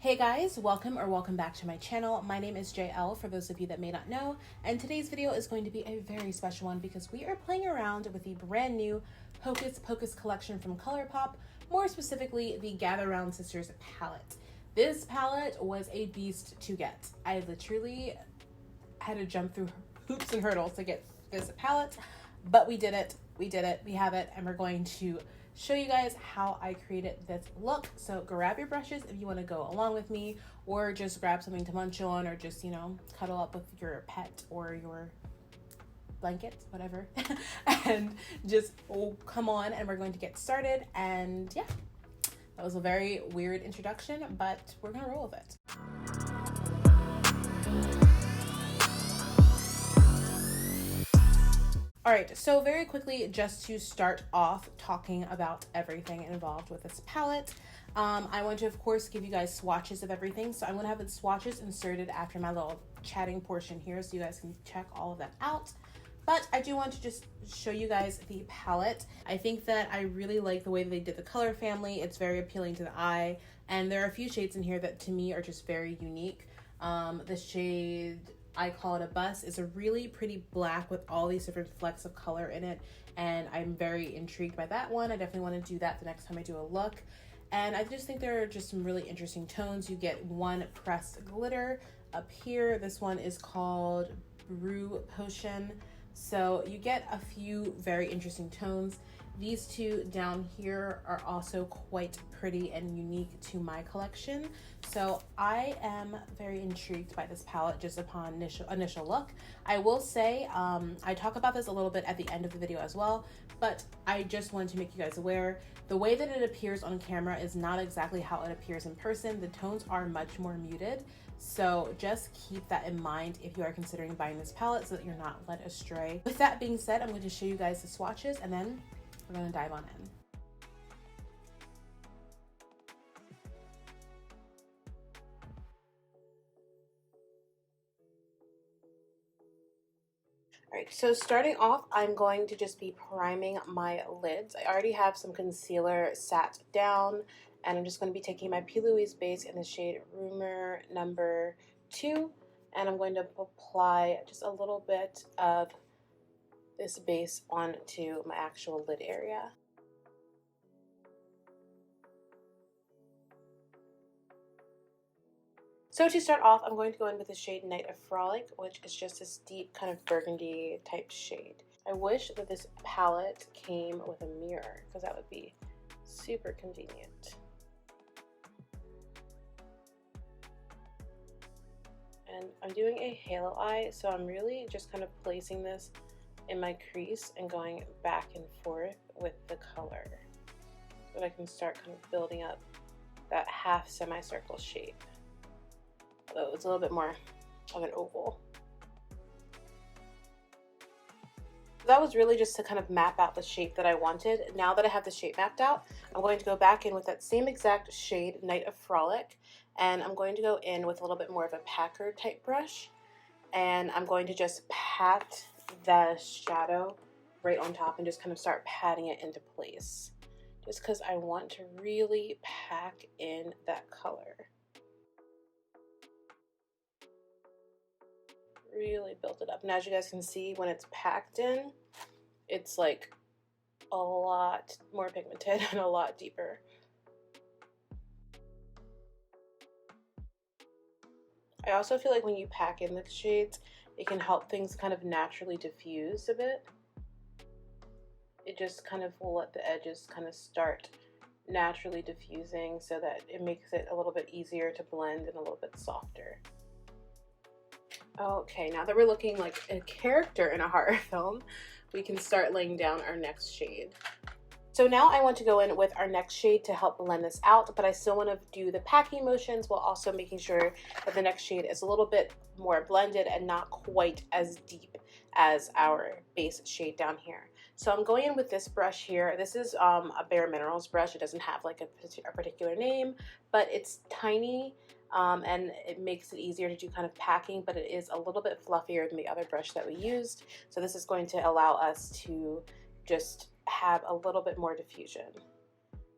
Hey guys, welcome back to my channel. My name is Jael, for those of you that may not know, and today's video is going to be a very special one because we are playing around with the brand new Hocus Pocus collection from Colourpop, more specifically the Gather Round Sisters palette. This palette was a beast to get. I literally had to jump through hoops and hurdles to get this palette, but we did it, we have it, and we're going to show you guys how I created this look. So grab your brushes if you want to go along with me, or just grab something to munch on, or just, you know, cuddle up with your pet or your blanket, whatever, and just come on, and we're going to get started. And yeah, that was a very weird introduction, but we're gonna roll with it. All right, so very quickly, just to start off talking about everything involved with this palette, I want to, of course, give you guys swatches of everything. So I'm gonna have the swatches inserted after my little chatting portion here so you guys can check all of that out. But I do want to just show you guys the palette. I think that I really like the way that they did the color family. It's very appealing to the eye, and there are a few shades in here that to me are just very unique. The shade, I call it a bus, is a really pretty black with all these different flecks of color in it, and I'm very intrigued by that one. I definitely want to do that the next time I do a look. And I just think there are just some really interesting tones. You get one pressed glitter up here. This one is called Brew Potion. So you get a few very interesting tones. These two down here are also quite pretty and unique to my collection. So I am very intrigued by this palette just upon initial look. I will say, I talk about this a little bit at the end of the video as well, but I just wanted to make you guys aware, the way that it appears on camera is not exactly how it appears in person. The tones are much more muted. So just keep that in mind if you are considering buying this palette so that you're not led astray. With that being said, I'm going to show you guys the swatches and then we're going to dive on in. All right, so starting off, I'm going to just be priming my lids. I already have some concealer sat down, and I'm just going to be taking my Louise base in the shade Rumour number 2, and I'm going to apply just a little bit of this base onto my actual lid area. So to start off, I'm going to go in with the shade Night of Frolic, which is just this deep kind of burgundy type shade. I wish that this palette came with a mirror because that would be super convenient. And I'm doing a halo eye, so I'm really just kind of placing this in my crease and going back and forth with the color so that I can start kind of building up that half semicircle shape. Although it's a little bit more of an oval. That was really just to kind of map out the shape that I wanted. Now that I have the shape mapped out, I'm going to go back in with that same exact shade, Night of Frolic, and I'm going to go in with a little bit more of a packer type brush, and I'm going to just pat the shadow right on top and just kind of start patting it into place, just because I want to really pack in that color. Really build it up. And as you guys can see, when it's packed in, it's like a lot more pigmented and a lot deeper. I also feel like when you pack in the shades, it can help things kind of naturally diffuse a bit. It just kind of will let the edges kind of start naturally diffusing so that it makes it a little bit easier to blend and a little bit softer. Okay, now that we're looking like a character in a horror film, we can start laying down our next shade. So now I want to go in with our next shade to help blend this out, but I still want to do the packing motions while also making sure that the next shade is a little bit more blended and not quite as deep as our base shade down here. So I'm going in with this brush here. This is a Bare Minerals brush. It doesn't have like a particular name, but it's tiny. And it makes it easier to do kind of packing, but it is a little bit fluffier than the other brush that we used. So this is going to allow us to just have a little bit more diffusion.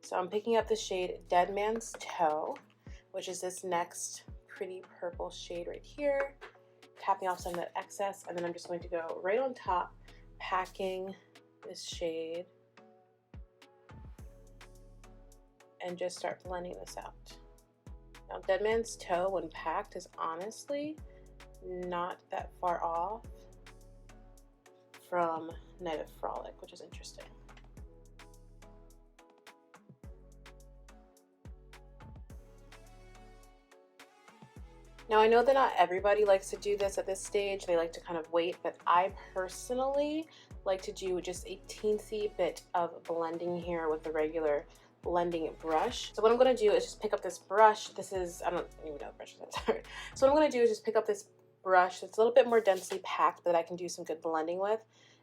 So I'm picking up the shade Dead Man's Toe, which is this next pretty purple shade right here. Tapping off some of that excess, and then I'm just going to go right on top, packing this shade, and just start blending this out. Now, Dead Man's Toe, when packed, is honestly not that far off from Night of Frolic, which is interesting. Now, I know that not everybody likes to do this at this stage. They like to kind of wait, but I personally like to do just a teensy bit of blending here with the regular blending brush. So what I'm going to do is just pick up this brush. This is, I don't even know what brush is that. So what I'm going to do is just pick up this brush that's a little bit more densely packed that I can do some good blending with.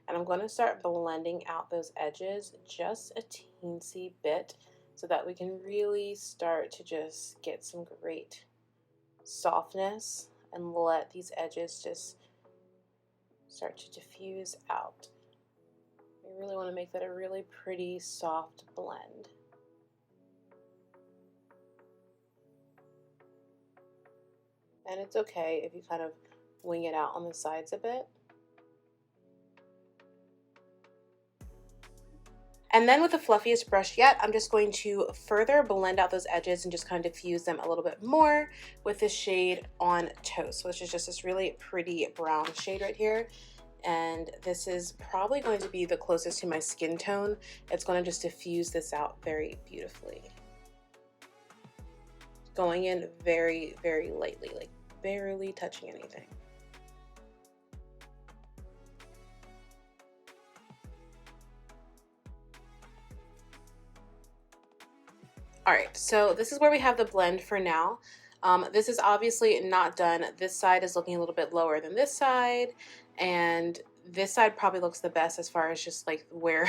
And I'm going to start blending out those edges just a teensy bit so that we can really start to just get some great softness and let these edges just start to diffuse out. We really want to make that a really pretty soft blend. And it's okay if you kind of wing it out on the sides a bit. And then with the fluffiest brush yet, I'm just going to further blend out those edges and just kind of diffuse them a little bit more with this shade on Toast, which is just this really pretty brown shade right here. And this is probably going to be the closest to my skin tone. It's going to just diffuse this out very beautifully. Going in very, very lightly, like barely touching anything. All right, so this is where we have the blend for now. This is obviously not done. This side is looking a little bit lower than this side, and this side probably looks the best as far as just like where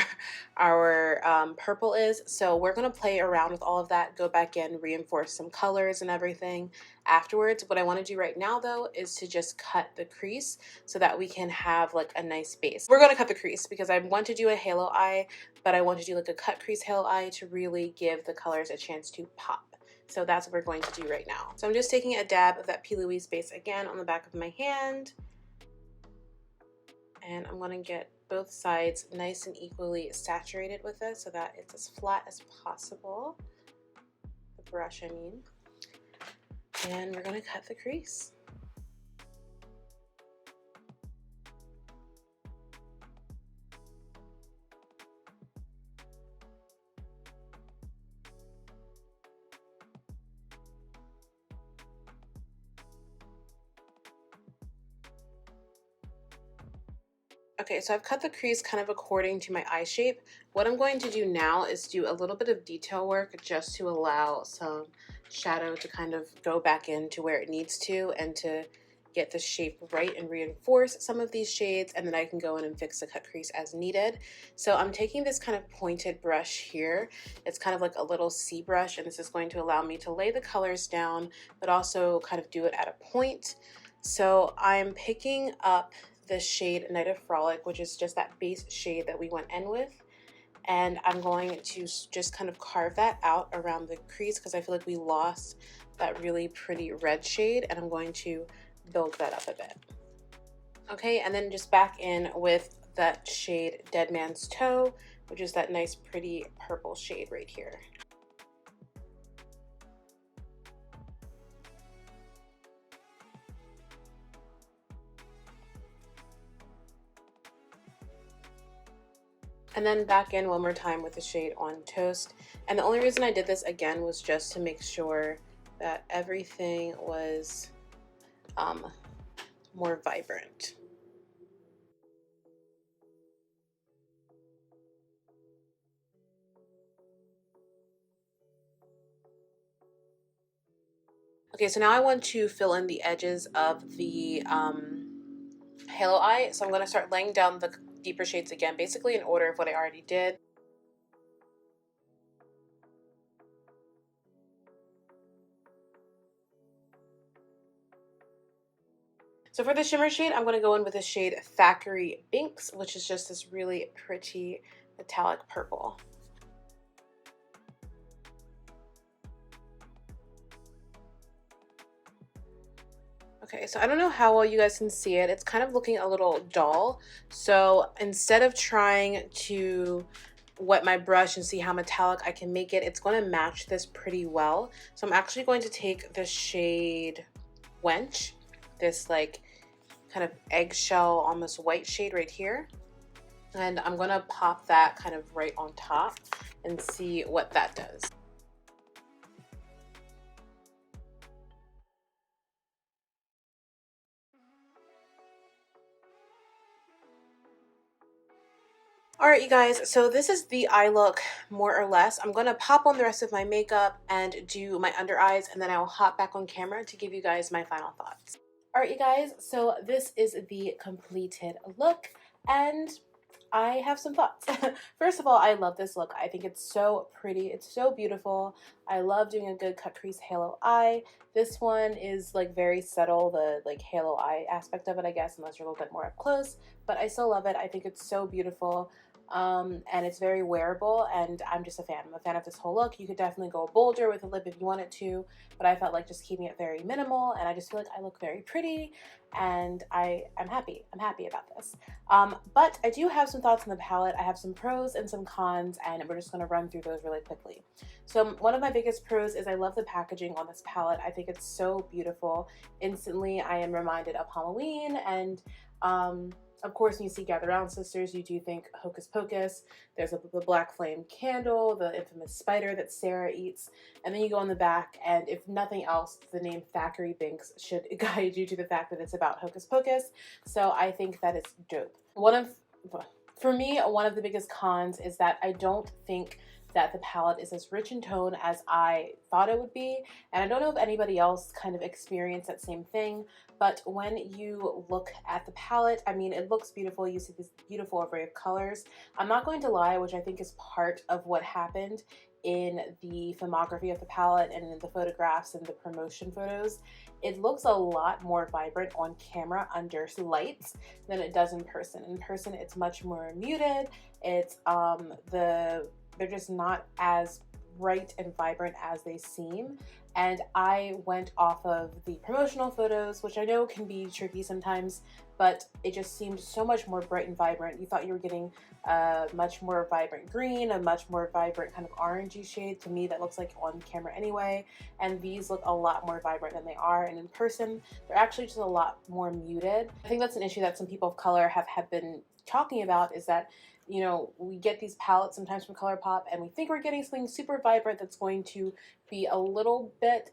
our purple is. So we're gonna play around with all of that, go back in, reinforce some colors and everything afterwards. What I wanna do right now though is to just cut the crease so that we can have like a nice base. We're gonna cut the crease because I want to do a halo eye, but I want to do like a cut crease halo eye to really give the colors a chance to pop. So that's what we're going to do right now. So I'm just taking a dab of that P. Louise base again on the back of my hand. And I'm gonna get both sides nice and equally saturated with this so that it's as flat as possible. The brush, I mean. And we're gonna cut the crease. Okay, so I've cut the crease kind of according to my eye shape. What I'm going to do now is do a little bit of detail work just to allow some shadow to kind of go back into where it needs to and to get the shape right and reinforce some of these shades, and then I can go in and fix the cut crease as needed. So I'm taking this kind of pointed brush here. It's kind of like a little C brush, and this is going to allow me to lay the colors down, but also kind of do it at a point. So I'm picking up the shade Night of Frolic, which is just that base shade that we went in with, and I'm going to just kind of carve that out around the crease because I feel like we lost that really pretty red shade, and I'm going to build that up a bit. Okay, and then just back in with that shade Dead Man's Toe, which is that nice pretty purple shade right here. And then back in one more time with the shade on Toast. And the only reason I did this again was just to make sure that everything was more vibrant. Okay, so now I want to fill in the edges of the halo eye. So I'm going to start laying down the deeper shades again, basically in order of what I already did. So for the shimmer shade, I'm going to go in with the shade Thackeray Binks, which is just this really pretty metallic purple. Okay, so I don't know how well you guys can see it. It's kind of looking a little dull. So instead of trying to wet my brush and see how metallic I can make it, it's going to match this pretty well. So I'm actually going to take the shade Wench, this like kind of eggshell, almost white shade right here. And I'm going to pop that kind of right on top and see what that does. All right, you guys, so this is the eye look, more or less. I'm going to pop on the rest of my makeup and do my under eyes, and then I will hop back on camera to give you guys my final thoughts. All right, you guys, so this is the completed look, and I have some thoughts. First of all, I love this look. I think it's so pretty. It's so beautiful. I love doing a good cut crease halo eye. This one is like very subtle, the like halo eye aspect of it, I guess, unless you're a little bit more up close, but I still love it. I think it's so beautiful. And it's very wearable, and I'm just a fan. I'm a fan of this whole look. You could definitely go bolder with the lip if you wanted to, but I felt like just keeping it very minimal, and I just feel like I look very pretty, and I'm happy. I'm happy about this. But I do have some thoughts on the palette. I have some pros and some cons, and we're just going to run through those really quickly. So one of my biggest pros is I love the packaging on this palette. I think it's so beautiful. Instantly, I am reminded of Halloween, and of course, when you see Gather Round Sisters, you do think Hocus Pocus. There's the black flame candle, the infamous spider that Sarah eats, and then you go on the back, and if nothing else, the name Thackeray Binks should guide you to the fact that it's about Hocus Pocus. So I think that it's dope. For me, one of the biggest cons is that I don't think that the palette is as rich in tone as I thought it would be, and I don't know if anybody else kind of experienced that same thing, but when you look at the palette, I mean, it looks beautiful. You see this beautiful array of colors. I'm not going to lie, which I think is part of what happened in the filmography of the palette and in the photographs and the promotion photos. It looks a lot more vibrant on camera under lights than it does in person. In person, it's much more muted. It's they're just not as bright and vibrant as they seem. And I went off of the promotional photos, which I know can be tricky sometimes, but it just seemed so much more bright and vibrant. You thought you were getting a much more vibrant green, a much more vibrant kind of orangey shade. To me, that looks like on camera anyway. And these look a lot more vibrant than they are. And in person, they're actually just a lot more muted. I think that's an issue that some people of color have been talking about, is that, you know, we get these palettes sometimes from Colourpop and we think we're getting something super vibrant that's going to be a little bit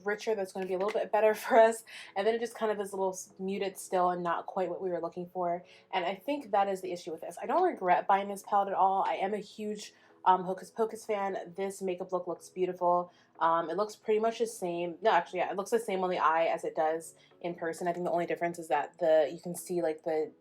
richer, that's going to be a little bit better for us, and then it just kind of is a little muted still and not quite what we were looking for. And I think that is the issue with this. I don't regret buying this palette at all. I am a huge Hocus Pocus fan. This makeup look looks beautiful. It looks pretty much the same. No, actually, yeah, it looks the same on the eye as it does in person. I think the only difference is that you can see like the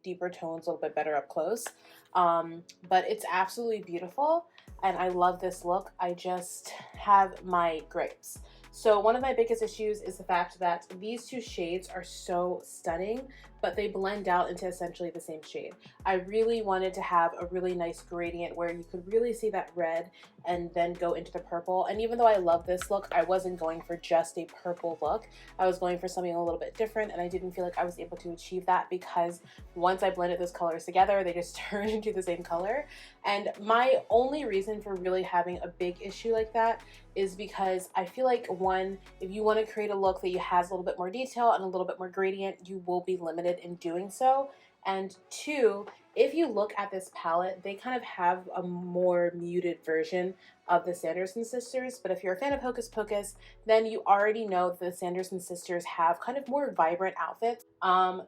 deeper tones a little bit better up close. But it's absolutely beautiful, and I love this look. I just have my gripes. So one of my biggest issues is the fact that these two shades are so stunning, but they blend out into essentially the same shade. I really wanted to have a really nice gradient where you could really see that red and then go into the purple. And even though I love this look, I wasn't going for just a purple look. I was going for something a little bit different, and I didn't feel like I was able to achieve that because once I blended those colors together, they just turned into the same color. And my only reason for really having a big issue like that is because I feel like, one, if you want to create a look that has a little bit more detail and a little bit more gradient, you will be limited in doing so. And two, if you look at this palette, they kind of have a more muted version of the Sanderson sisters, but if you're a fan of Hocus Pocus, then you already know that the Sanderson sisters have kind of more vibrant outfits.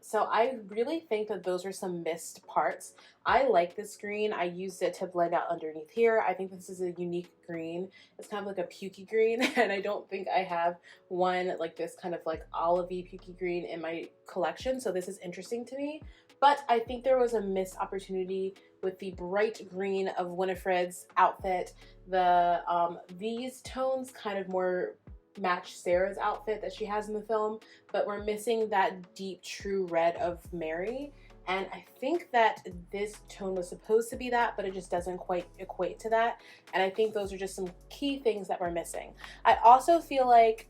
So I really think that those are some missed parts. I like this green. I used it to blend out underneath here. I think this is a unique green. It's kind of like a pukey green, and I don't think I have one like this kind of like olivey pukey green in my collection, so this is interesting to me. But I think there was a missed opportunity with the bright green of Winifred's outfit. These tones kind of more match Sarah's outfit that she has in the film, but we're missing that deep true red of Mary. And I think that this tone was supposed to be that, but it just doesn't quite equate to that. And I think those are just some key things that we're missing. I also feel like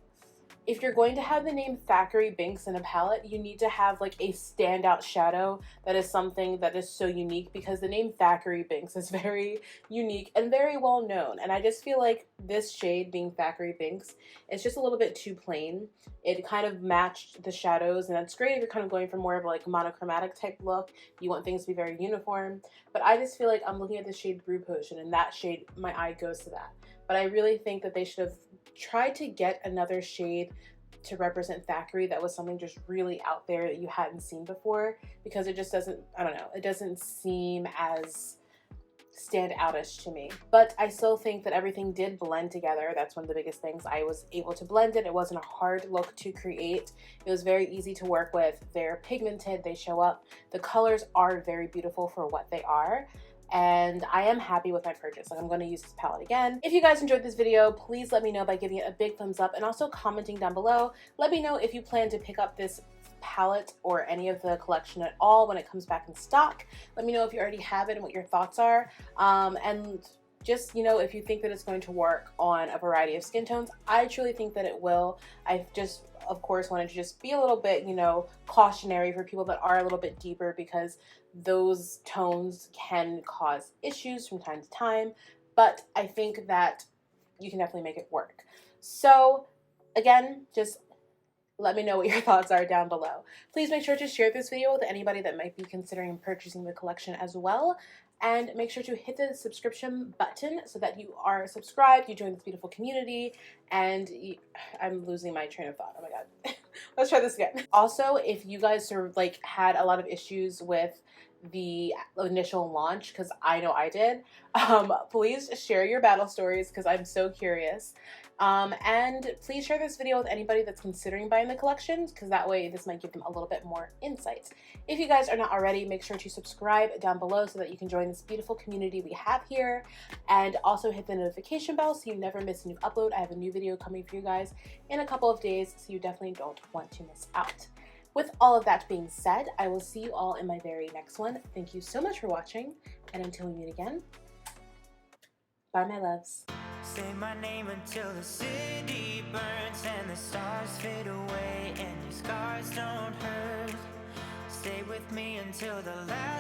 if you're going to have the name Thackeray Binks in a palette, you need to have like a standout shadow that is something that is so unique, because the name Thackeray Binks is very unique and very well known. And I just feel like this shade, being Thackeray Binks, is just a little bit too plain. It kind of matched the shadows, and that's great if you're kind of going for more of like a monochromatic type look. You want things to be very uniform. But I just feel like I'm looking at the shade Brew Potion, and that shade, my eye goes to that. But I really think that they should have tried to get another shade to represent Thackeray that was something just really out there that you hadn't seen before, because it just doesn't, I don't know, it doesn't seem as stand outish to me. But I still think that everything did blend together. That's one of the biggest things. I was able to blend it. It wasn't a hard look to create. It was very easy to work with. They're pigmented, they show up. The colors are very beautiful for what they are. And I am happy with my purchase. Like, I'm going to use this palette again. If you guys enjoyed this video, please let me know by giving it a big thumbs up and also commenting down below. Let me know if you plan to pick up this palette or any of the collection at all when it comes back in stock. Let me know if you already have it and what your thoughts are. And just, you know, if you think that it's going to work on a variety of skin tones. I truly think that it will. I just, of course, wanted to just be a little bit, you know, cautionary for people that are a little bit deeper, because those tones can cause issues from time to time. But I think that you can definitely make it work. So again, just let me know what your thoughts are down below. Please make sure to share this video with anybody that might be considering purchasing the collection as well. And make sure to hit the subscription button so that you are subscribed, you join this beautiful community, and I'm losing my train of thought. Oh my god. Let's try this again. Also, if you guys sort of like had a lot of issues with the initial launch, because I know I did, please share your battle stories, because I'm so curious. And please share this video with anybody that's considering buying the collections, because that way this might give them a little bit more insights. If you guys are not already, make sure to subscribe down below so that you can join this beautiful community we have here, and also hit the notification bell so you never miss a new upload. I have a new video coming for you guys in a couple of days, so you definitely don't want to miss out. With all of that being said, I will see you all in my very next one. Thank you so much for watching, and until we meet again, bye my loves. Say my name until the city burns and the stars fade away and your scars don't hurt. Stay with me until the last